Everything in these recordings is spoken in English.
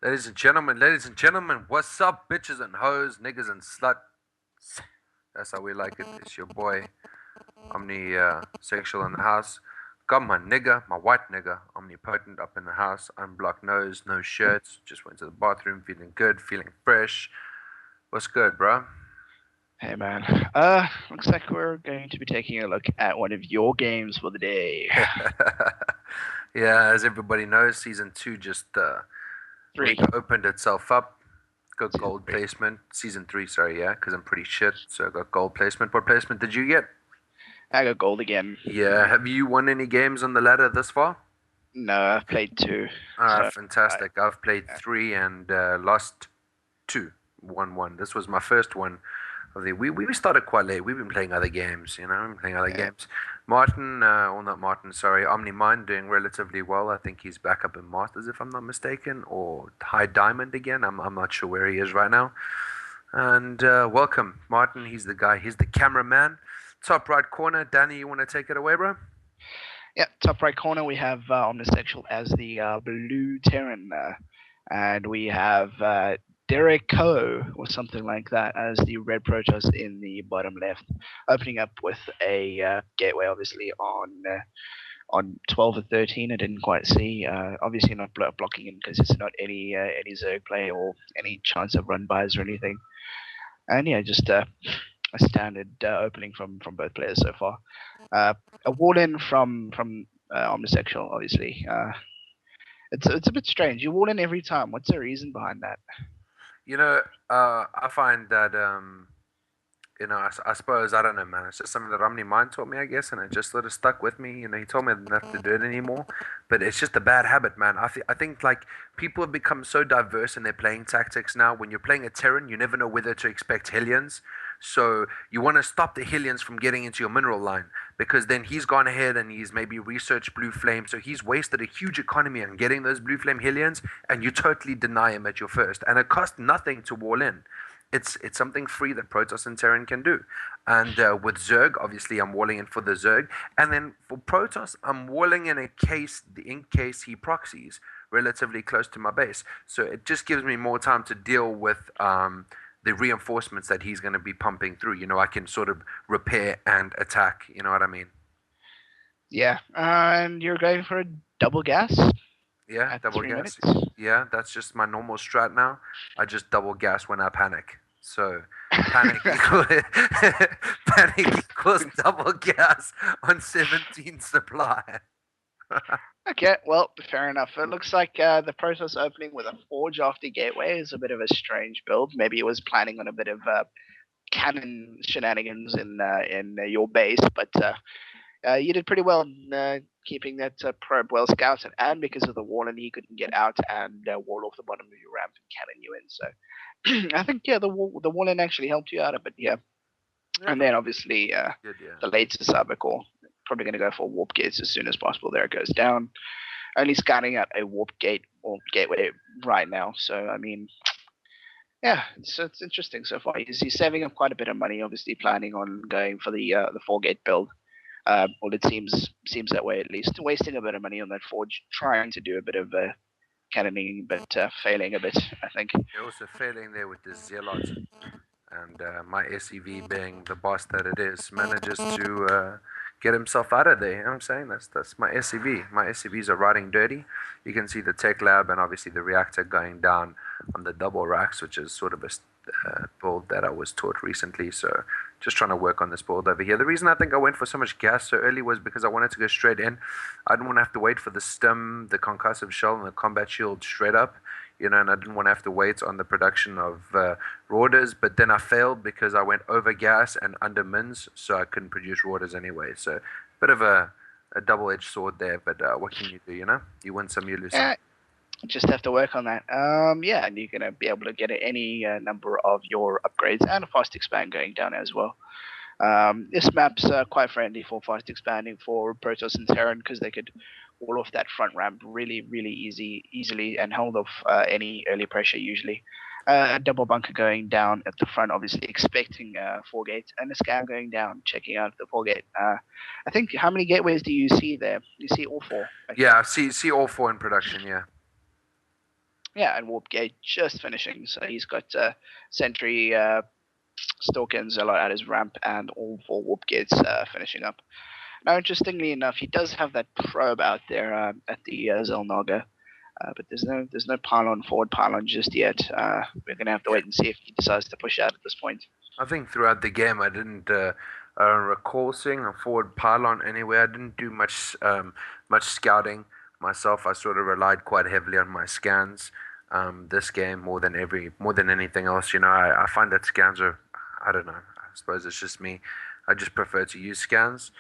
ladies and gentlemen, what's up, bitches and hoes, niggas and sluts? That's how we like it. It's your boy, OmnISexual in the house. Got my nigga, my white nigga, omnipotent up in the house. Unblocked nose, no shirts. Just went to the bathroom, feeling good, feeling fresh. What's good, bro? Hey man, looks like we're going to be taking a look at one of your games for the day. Yeah, as everybody knows, season two just Three, opened itself up. Got season gold three. placement. Season three, sorry, yeah, because I'm pretty shit. So I got gold placement. What placement did you get? I got gold again. Yeah, have you won any games on the ladder thus far? No, I've played two, Ah, so I, fantastic. I've played yeah, three and lost two. 1-1. This was my first one of the. We started quite late. We've been playing other games, we've been playing other yeah, games. Martin, or not Martin, sorry, OmniMind doing relatively well. I think he's back up in Masters, if I'm not mistaken, or High Diamond again. I'm not sure where he is right now. And welcome, Martin. He's the guy. He's the cameraman. Top right corner. Danny, you want to take it away, bro? yeah. Top right corner, we have OmnISexual as the blue Terran, and we have Derrickou or something like that as the red Protoss in the bottom left, opening up with a gateway, obviously on 12 or 13. I didn't quite see. Obviously, not blocking in because it's not any Zerg play or any chance of run bys or anything. And yeah, just a standard opening from both players so far. Uh, a wall in from OmnISexual, obviously. It's a bit strange. You wall in every time. What's the reason behind that? You know, I find that I suppose I don't know, man. It's just something that Omni Mind taught me, I guess, and it just sort of stuck with me. He told me not to do it anymore, but it's just a bad habit, man. I think like people have become so diverse in their playing tactics now. When you're playing a Terran, you never know whether to expect Hellions, so you want to stop the Hellions from getting into your mineral line because then he's gone ahead and he's maybe researched Blue Flame, so he's wasted a huge economy on getting those Blue Flame Hellions, and you totally deny him at your first, and it costs nothing to wall in. It's something free that Protoss and Terran can do. And with Zerg, obviously, I'm walling in for the Zerg. And then for Protoss, I'm walling in case he proxies relatively close to my base. So it just gives me more time to deal with the reinforcements that he's going to be pumping through. I can sort of repair and attack. You know what I mean? Yeah, and you're going for a double gas Yeah, at double 3 minutes. gas. Yeah, that's just my normal strat now. I just double gas when I panic. So panic equals panic equals double gas on 17 supply. Okay, well, fair enough. It looks like the process opening with a forge after gateway is a bit of a strange build. Maybe it was planning on a bit of cannon shenanigans in your base, but you did pretty well in keeping that probe well scouted. And because of the wall, and he couldn't get out and wall off the bottom of your ramp and cannon you in. So I think the wall in actually helped you out a bit. Yeah, Yeah, and then obviously good. Yeah, the latest Sabicore probably going to go for warp gates as soon as possible. There it goes down. Only scanning out a warp gate or gateway right now. So I mean, yeah, it's interesting so far. He's saving up quite a bit of money, obviously planning on going for the 4 gate build. Well, it seems that way at least. Wasting a bit of money on that forge, trying to do a bit of cannoning, but failing a bit, I think. they're also failing there with the Zealot. And my SEV, being the boss that it is, manages to get himself out of there. You know what I'm saying? That's my SEV. My SEVs are riding dirty. You can see the tech lab and obviously the reactor going down on the double racks, which is sort of a build that I was taught recently. So just trying to work on this build over here. The reason I think I went for so much gas so early was because I wanted to go straight in. I didn't want to have to wait for the stim, the concussive shell, and the combat shield straight up. And I didn't want to have to wait on the production of Rauders, but then I failed because I went over gas and under mins, so I couldn't produce Rauders anyway. So, bit of a double-edged sword there, but what can you do, You win some, you lose some. Yeah, just have to work on that. Yeah, and you're gonna be able to get any number of your upgrades and a fast expand going down as well. This map's quite friendly for fast expanding for Protoss and Terran because they could wall off that front ramp really easily and hold off any early pressure usually. A double bunker going down at the front, obviously expecting 4 gates, and a scan going down, checking out the 4 gate. I think how many gateways do you see there? You see all 4. Okay. Yeah, see all four in production, yeah. Yeah, and Warpgate just finishing. So he's got Sentry, Stalker, and Zealot at his ramp, and all 4 Warpgates finishing up. Now, interestingly enough, he does have that probe out there at the Zelnaga. But there's no pylon, forward pylon just yet. We're gonna have to wait and see if he decides to push out at this point. I think throughout the game I don't recall seeing a forward pylon anywhere. I didn't do much scouting myself. I sort of relied quite heavily on my scans this game more than anything else. I find that scans are, I don't know. I suppose it's just me. I just prefer to use scans.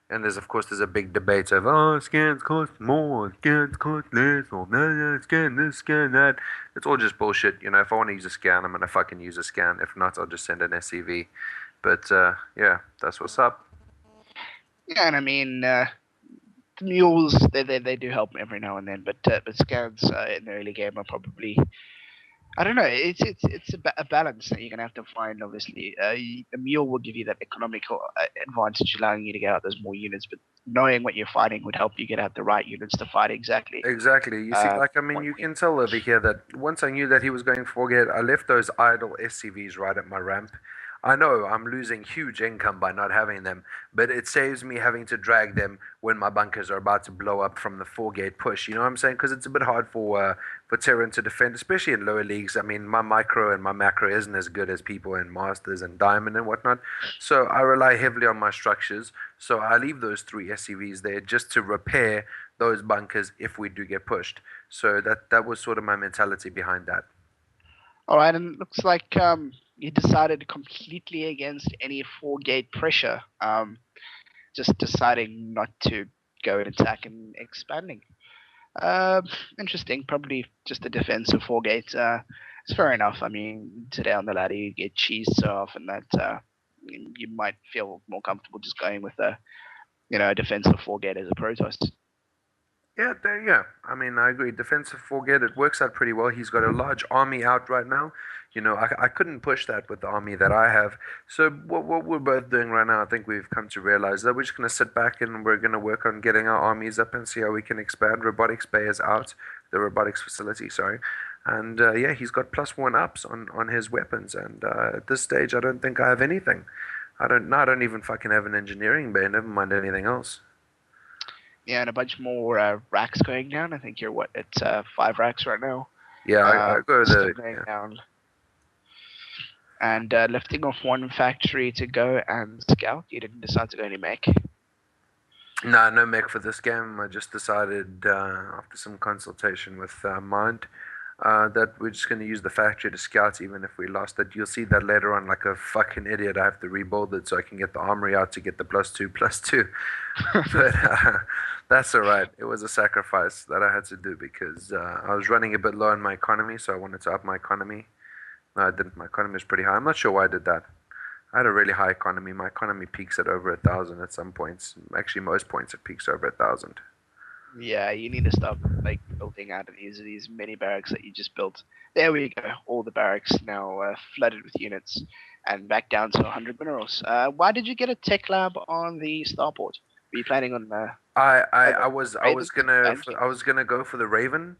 And there's a big debate of, oh, scans cost more, scans cost less, or no, scan this, scan that. It's all just bullshit. If I want to use a scan, I'm gonna fucking use a scan. If not, I'll just send an SCV. But yeah, that's what's up. Yeah, and I mean, the mules they do help every now and then, but scans in the early game are probably, I don't know. It's a balance that you're gonna have to find. Obviously, a mule will give you that economical advantage, allowing you to get out those more units. But knowing what you're fighting would help you get out the right units to fight exactly. Exactly. You see, like, I mean, Point you blank. can tell over here that once I knew that he was going for it, I left those idle SCVs right at my ramp. I know I'm losing huge income by not having them, but it saves me having to drag them when my bunkers are about to blow up from the 4 gate push. You know what I'm saying? Because it's a bit hard for Terran to defend, especially in lower leagues. I mean, my micro and my macro isn't as good as people in Masters and Diamond and whatnot. So I rely heavily on my structures. So I leave those 3 SCVs there just to repair those bunkers if we do get pushed. So that was sort of my mentality behind that. All right, and it looks like you decided completely against any 4 gate pressure. Just deciding not to go and attack and expanding. Uh, Interesting. Probably just a defensive 4 gate. It's fair enough. I mean, today on the ladder you get cheesed so often that you might feel more comfortable just going with a defensive 4 gate as a Protoss. Yeah, yeah. I mean, I agree. Defensive 4 gate, it works out pretty well. He's got a large army out right now. I couldn't push that with the army that I have. So what we're both doing right now, I think we've come to realize that we're just going to sit back and we're going to work on getting our armies up and see how we can expand. Robotics Bay is out, the robotics facility, sorry. And yeah, he's got +1 ups on his weapons. And at this stage, I don't think I have anything. I don't even fucking have an engineering bay, never mind anything else. Yeah, and a bunch more racks going down. I think you're what? It's 5 racks right now. Yeah, I go Still the going yeah. down. And lifting off 1 factory to go and scout. You didn't decide to go any mech. No, no mech for this game. I just decided after some consultation with Mind that we're just going to use the factory to scout even if we lost it. You'll see that later on, like a fucking idiot. I have to rebuild it so I can get the armory out to get the +2/+2. But that's all right. It was a sacrifice that I had to do because I was running a bit low on my economy, so I wanted to up my economy. No, I didn't. My economy was pretty high. I'm not sure why I did that. I had a really high economy. My economy peaks at over 1,000 at some points. Actually, most points it peaks over 1,000. Yeah, you need to stop building out of these mini barracks that you just built. There we go. All the barracks now flooded with units, and back down to 100 minerals. Why did you get a tech lab on the starport? Were you planning on Raven? I was gonna go for the Raven.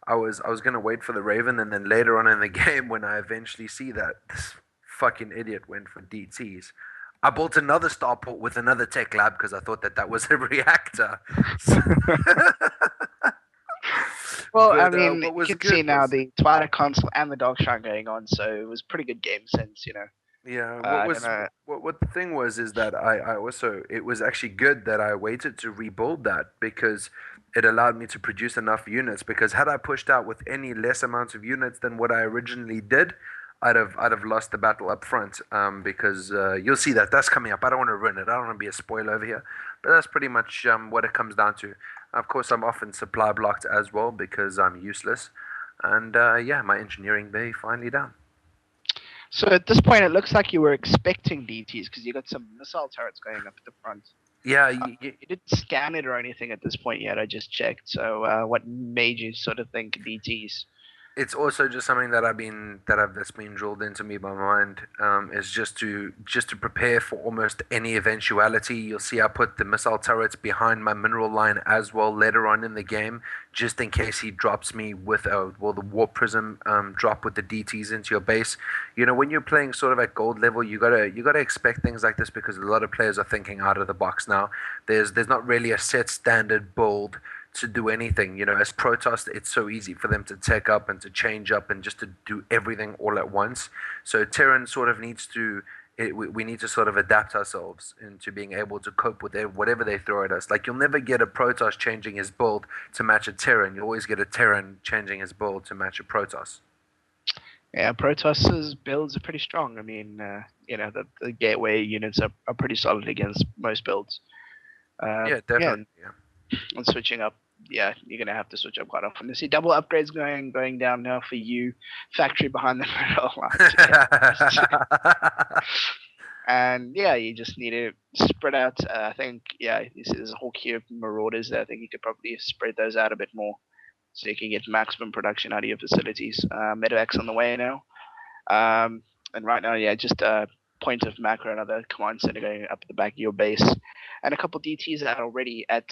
I was gonna wait for the Raven, and then later on in the game, when I eventually see that this fucking idiot went for DTS, I built another starport with another tech lab because I thought that was a reactor. Well, I But mean, what you was can see good now was the Twilight console and the Dark Shrine going on, so it was pretty good game sense. yeah, I don't know. what the thing was is that I also it was actually good that I waited to rebuild that because it allowed me to produce enough units because had I pushed out with any less amounts of units than what I originally did, I'd have lost the battle up front because you'll see that's coming up. I don't want to ruin it. I don't want to be a spoiler over here, but that's pretty much what it comes down to. Of course, I'm often supply blocked as well because I'm useless, and yeah, my engineering bay finally down. So at this point, it looks like you were expecting DTs because you got some missile turrets going up at the front. Yeah, You didn't scan it or anything at this point yet. I just checked. So what made you sort of think DTs? it's also just something that's been drilled into me by my mind, is just to prepare for almost any eventuality. You'll see I put the missile turrets behind my mineral line as well later on in the game, just in case he drops me with the warp prism drop with the DTs into your base. When you're playing sort of at gold level, you gotta expect things like this because a lot of players are thinking out of the box now. There's not really a set standard build to do anything. As Protoss, it's so easy for them to tech up and to change up and just to do everything all at once. So Terran sort of needs to. We need to sort of adapt ourselves into being able to cope with whatever they throw at us. Like you'll never get a Protoss changing his build to match a Terran. You always get a Terran changing his build to match a Protoss. Yeah, Protoss's builds are pretty strong. I mean, the gateway units are pretty solid against most builds. Yeah, Yeah, definitely. Yeah. and switching up, yeah, you're gonna have to switch up quite often. You see double upgrades going down now for you, factory behind the middle line. And yeah, you just need to spread out. I think you see there's a whole queue of marauders there. I think you could probably spread those out a bit more so you can get maximum production out of your facilities. Medevacs on the way now. And right now, yeah, just point of macro, another command center going up at the back of your base, and a couple DTs out already at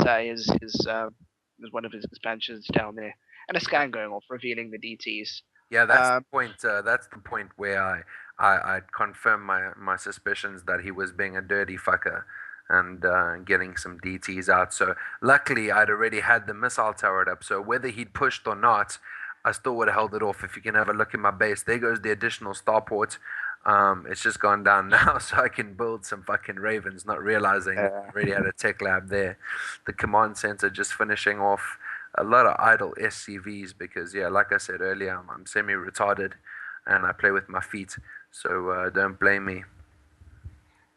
one of his expansions down there, and a scan going off revealing the DTs. Yeah, that's the point. That's the point where I'd confirm my suspicions that he was being a dirty fucker and getting some DTs out. So luckily, I'd already had the missile turret up. So whether he'd pushed or not, I still would have held it off. If you can have a look in my base, there goes the additional starport. It's just gone down now, so I can build some fucking ravens, not realizing that I already had a tech lab there. The command center just finishing off a lot of idle SCVs because, yeah, like I said earlier, I'm semi-retarded and I play with my feet, so don't blame me.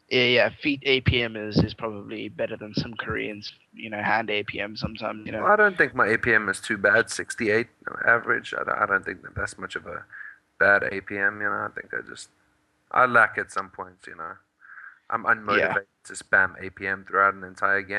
Yeah, feet APM is probably better than some Koreans. Hand APM sometimes. Well, I don't think my APM is too bad, 68 average. I don't think that's much of a bad APM. I think I lack at some points. I'm Yeah. unmotivated to spam APM throughout an entire game.